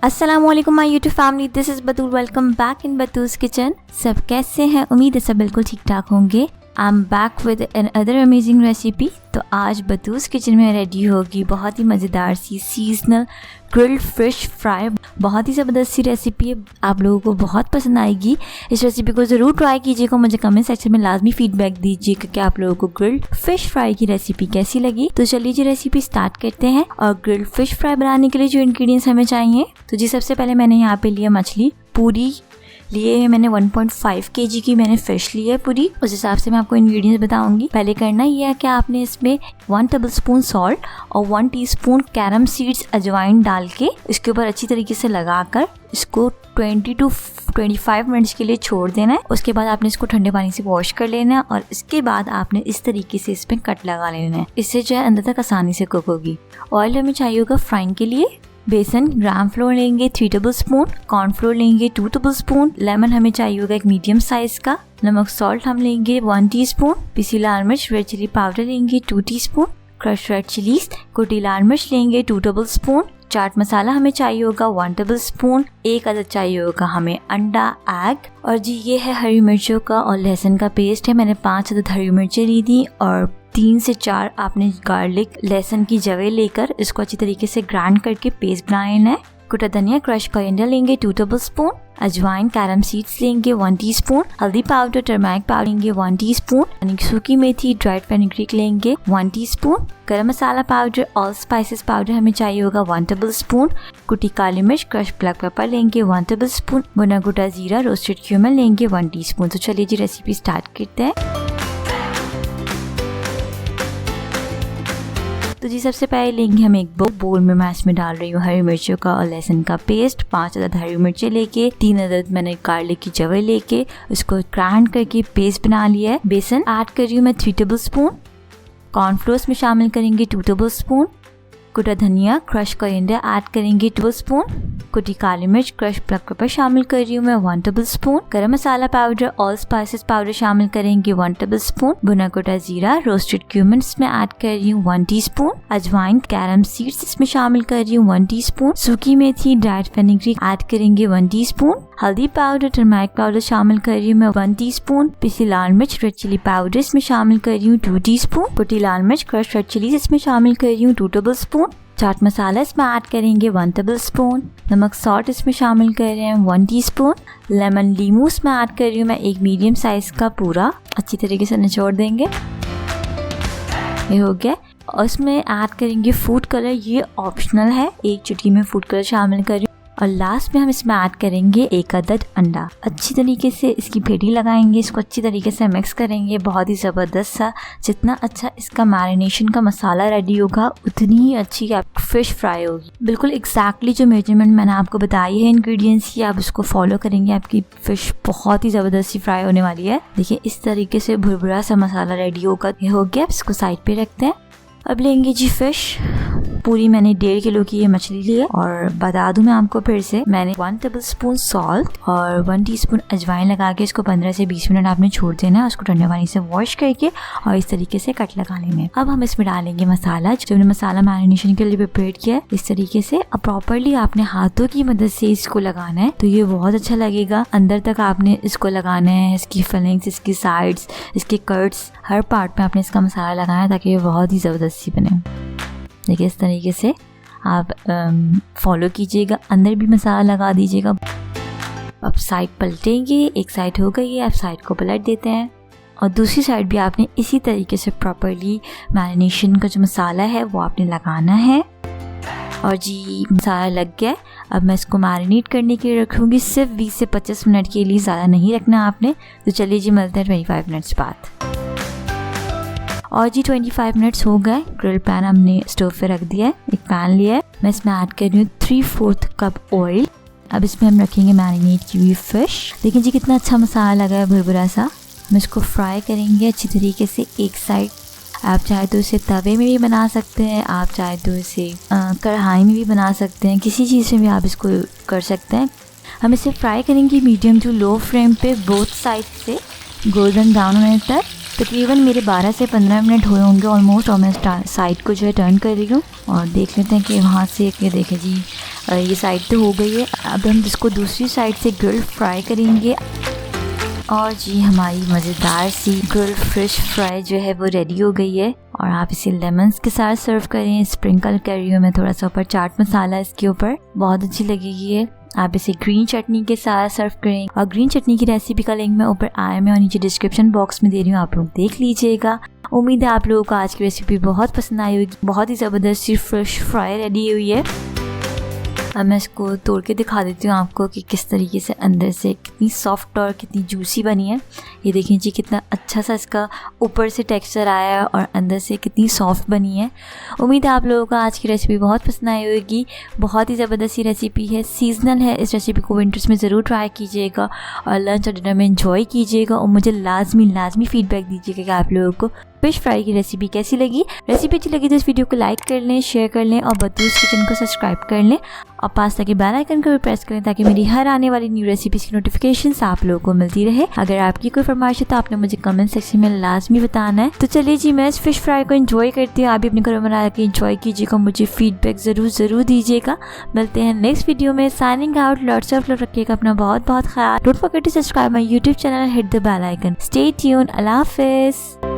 अस्सलामुअलैकुम my YouTube family, this is Batool. Welcome back in Batool's kitchen. सब कैसे हैं? उम्मीद है सब बिल्कुल ठीक ठाक होंगे। I am back with another amazing recipe. तो आज बतूल्स किचन में रेडी होगी बहुत ही मज़ेदार सी सीजनल ग्रिल्ड फिश फ्राई। बहुत ही ज़बरदस्त सी रेसिपी है, आप लोगों को बहुत पसंद आएगी। इस रेसिपी को ज़रूर ट्राई कीजिएगा। मुझे कमेंट सेक्शन में लाजमी फीडबैक दीजिएगा कि आप लोगों को ग्रिल्ड फिश फ्राई की रेसिपी कैसी लगी। तो चलिए जी रेसिपी स्टार्ट करते हैं। और ग्रिल्ड फिश फ्राई बनाने के लिए जो इंग्रेडिएंट्स हमें चाहिए, तो जी सबसे पहले मैंने यहाँ पे लिया मछली पूरी लिए है। मैंने 1.5 kg की मैंने फिश ली है पूरी। उस हिसाब से मैं आपको इंग्रेडिएंट्स बताऊंगी। पहले करना ये है कि आपने इसमें 1 टेबलस्पून सॉल्ट और 1 टीस्पून कैरम सीड्स अजवाइन डाल के इसके ऊपर अच्छी तरीके से लगाकर इसको 20 to 25 मिनट्स के लिए छोड़ देना है। उसके बाद आपने इसको ठंडे पानी से वॉश कर लेना है और इसके बाद आपने इस तरीके से इसमें कट लगा लेना है। इससे जो है अंदर तक आसानी से कुक होगी। ऑयल हमें चाहिए होगा फ्राइंग के लिए। बेसन ग्राम फ्लोर लेंगे 3 टेबलस्पून, कॉर्नफ्लोर लेंगे 2 टेबलस्पून, लेमन हमें चाहिए होगा एक मीडियम साइज का, नमक सॉल्ट हम लेंगे 1 टीस्पून, पिसी लाल मिर्च रेड चिली पाउडर लेंगे 2 टीस्पून, क्रश रेड चिलीज कुटी लाल मिर्च लेंगे 2 टेबलस्पून, चाट मसाला हमें चाहिए होगा 1 टेबलस्पून, एक अदद चाहिए होगा हमें अंडा एग, और जी ये है हरी मिर्चों का और लहसुन का पेस्ट है। मैंने 5 अदद हरी मिर्चें ली थी और 3 से 4 आपने गार्लिक लहसुन की जवे लेकर इसको अच्छी तरीके से ग्राइंड करके पेस्ट बना लेना है। कुटा धनिया क्रश कोरिएंडर लेंगे 2 टेबलस्पून, अजवाइन कैरम सीड्स लेंगे 1 टीस्पून, हल्दी पाउडर टर्मेरिक पाउडर लेंगे 1 टीस्पून, सूखी मेथी ड्राइड फेनुग्रीक लेंगे 1 टीस्पून, गरम मसाला पाउडर ऑल स्पाइसेस पाउडर हमें चाहिए होगा 1 टेबलस्पून, कुटी काली मिर्च क्रश ब्लैक पेपर लेंगे 1 टेबलस्पून, भुना कुटा जीरा रोस्टेड क्यूमिन लेंगे 1 टीस्पून। तो चलिए जी रेसिपी स्टार्ट करते हैं। तो जी सबसे पहले लेंगे हम एक बोल में मैं इसमें डाल रही हूँ हरी मिर्चों का और लहसुन का पेस्ट। 5 अदद हरी मिर्चें लेके 3 अदद मैंने गार्लिक की जवे लेके उसको ग्राइंड करके पेस्ट बना लिया है। बेसन ऐड कर रही हूँ मैं 3 टेबलस्पून, कॉर्नफ्लोर में शामिल करेंगे 2 टेबलस्पून, कुटा धनिया क्रश कोरिएंडर ऐड करेंगे 2 टेबलस्पून, कुटी काली मिर्च क्रश ब्लैक पेपर शामिल कर रही हूँ मैं 1 टेबलस्पून, गरम मसाला पाउडर ऑल स्पाइसेस पाउडर शामिल करेंगे 1 टेबलस्पून, भुना कुटा जीरा रोस्टेड क्यूमिन इसमें ऐड कर रही हूँ 1 टीस्पून, अजवाइन कैरम सीड्स इसमें शामिल कर रही हूँ 1 टीस्पून, सूखी मेथी ड्राइड फेनुग्रीक ऐड करेंगे 1 टीस्पून, हल्दी पाउडर टर्मेरिक पाउडर शामिल कर रही हूँ मैं 1 टीस्पून, पिसी लाल मिर्च रेड चिली पाउडर इसमें शामिल कर रही हूँ 2 टीस्पून, कुटी लाल मिर्च क्रश रेड चिलीज इसमें शामिल कर रही हूँ 2 टेबलस्पून, चाट मसाला इसमें ऐड करेंगे 1 टेबलस्पून, नमक सॉल्ट इसमें शामिल कर रहे हैं 1 टीस्पून, लेमन लीमू इसमें ऐड कर रही हूँ मैं एक मीडियम साइज का पूरा, अच्छी तरीके से निचोड़ देंगे। ये हो गया। और इसमें ऐड करेंगे फूड कलर, ये ऑप्शनल है, एक चुटकी में फूड कलर शामिल कर रही हूँ। और लास्ट में हम इसमें ऐड करेंगे एक अदद अंडा। अच्छी तरीके से इसकी फेटी लगाएंगे, इसको अच्छी तरीके से मिक्स करेंगे। बहुत ही ज़बरदस्त सा, जितना अच्छा इसका मैरिनेशन का मसाला रेडी होगा उतनी ही अच्छी आपकी फ़िश फ्राई होगी। बिल्कुल एग्जैक्टली जो मेजरमेंट मैंने आपको बताई है इंग्रेडिएंट्स की, आप उसको फॉलो करेंगे, आपकी फ़िश बहुत ही ज़बरदस्त सी फ्राई होने वाली है। देखिए इस तरीके से भुरभुरा सा मसाला रेडी होगा। ये हो गया, इसको साइड पे रखते हैं। अब लेंगे जी फिश पूरी। मैंने 1.5 किलो की ये मछली ली है और बता दूं मैं आपको फिर से, मैंने 1 टेबलस्पून सॉल्ट और 1 टीस्पून अजवाइन लगा के इसको 15 से 20 मिनट आपने छोड़ देना है। उसको ठंडे पानी से वॉश करके और इस तरीके से कट लगा लेने हैं। अब हम इसमें डालेंगे मसाला, जो हमने मसाला मैरिनेशन के लिए प्रिपेयर किया है इस तरीके से। अब प्रॉपरली आपने हाथों की मदद से इसको लगाना है, तो ये बहुत अच्छा लगेगा। अंदर तक आपने इसको लगाना है, इसकी फिलिंग्स, इसकी साइड्स, इसके कट्स, हर पार्ट में आपने इसका मसाला लगाना है ताकि ये बहुत ही ज़बरदस्त सी बने। देखिए इस तरीके से आप फॉलो कीजिएगा, अंदर भी मसाला लगा दीजिएगा। अब साइड पलटेंगे, एक साइड हो गई है, अब साइड को पलट देते हैं और दूसरी साइड भी आपने इसी तरीके से प्रॉपरली मैरिनेशन का जो मसाला है वो आपने लगाना है। और जी मसाला लग गया। अब मैं इसको मैरिनेट करने के लिए रखूँगी सिर्फ 20 से 25 मिनट के लिए, ज़्यादा नहीं रखना आपने। तो चलिए जी मिलते हैं 25 मिनट्स बाद। और जी 25 मिनट्स हो गए। ग्रिल पैन हमने स्टोव पे रख दिया है, एक पैन लिया है, मैं इसमें ऐड कर रही हूँ 3/4 कप ऑयल। अब इसमें हम रखेंगे मैरिनेट की हुई फिश। देखिए जी कितना अच्छा मसाला लगा है भुरभुरा सा। हम इसको फ्राई करेंगे अच्छी तरीके से एक साइड। आप चाहे तो इसे तवे में भी बना सकते हैं, आप चाहे तो इसे कढ़ाई में भी बना सकते हैं, किसी चीज़ में भी आप इसको कर सकते हैं। हम इसे फ्राई करेंगे मीडियम टू लो फ्लेम पे, बोथ साइड से गोल्डन ब्राउन होने तक। तकरीबन मेरे 12 से 15 मिनट हुए होंगे ऑलमोस्ट। और मैं साइड को जो है टर्न कर रही हूँ और देख लेते हैं कि वहाँ से, ये देखें जी ये साइड तो हो गई है। अब हम इसको दूसरी साइड से ग्रिल फ्राई करेंगे। और जी हमारी मज़ेदार सी ग्रिल फिश फ्राई जो है वो रेडी हो गई है। और आप इसे लेमन्स के साथ सर्व करें। स्प्रिंकल कर रही हूँ मैं थोड़ा सा ऊपर चाट मसाला इसके ऊपर, बहुत अच्छी लगेगी ये। आप इसे ग्रीन चटनी के साथ सर्व करें। और ग्रीन चटनी की रेसिपी का लिंक मैं ऊपर आई में और नीचे डिस्क्रिप्शन बॉक्स में दे रही हूँ, आप लोग देख लीजिएगा। उम्मीद है आप लोगों को आज की रेसिपी बहुत पसंद आई होगी। बहुत ही ज़बरदस्त सी फिश फ्राई रेडी हुई है। अब मैं इसको तोड़ के दिखा देती हूँ आपको कि किस तरीके से अंदर से कितनी सॉफ्ट और कितनी जूसी बनी है। ये देखिए जी कितना अच्छा सा इसका ऊपर से टेक्सचर आया है और अंदर से कितनी सॉफ्ट बनी है। उम्मीद है आप लोगों को आज की रेसिपी बहुत पसंद आई होगी। बहुत ही ज़बरदस्त रेसिपी है, सीजनल है। इस रेसिपी को विंटर्स में ज़रूर ट्राई कीजिएगा और लंच और डिनर में एंजॉय कीजिएगा। और मुझे लाजमी फीडबैक दीजिएगा कि आप लोगों को फिश फ्राई की रेसिपी कैसी लगी। रेसिपी अच्छी लगी तो इस वीडियो को लाइक कर लें, शेयर कर लें और बतूल्स किचन को सब्सक्राइब कर लें और पास के बेल आइकन को भी प्रेस करें ताकि मेरी हर आने वाली न्यू रेसिपीज की नोटिफिकेशंस आप लोगों को मिलती रहे। अगर आपकी कोई फरमाइश है तो आपने मुझे कमेंट सेक्शन में लाजमी बताना है। तो चलिए जी मैं इस फिश फ्राई को एंजॉय करती हूँ। आप भी अपने घरों में बना के एंजॉय कीजिएगा, मुझे फीडबैक ज़रूर दीजिएगा। मिलते हैं नेक्स्ट वीडियो में। Signing out. Lots of love. रखिएगा अपना बहुत ख्याल। Don't forget to subscribe my YouTube channel, hit the bell icon. Stay tuned. अल्लाह हाफिज़।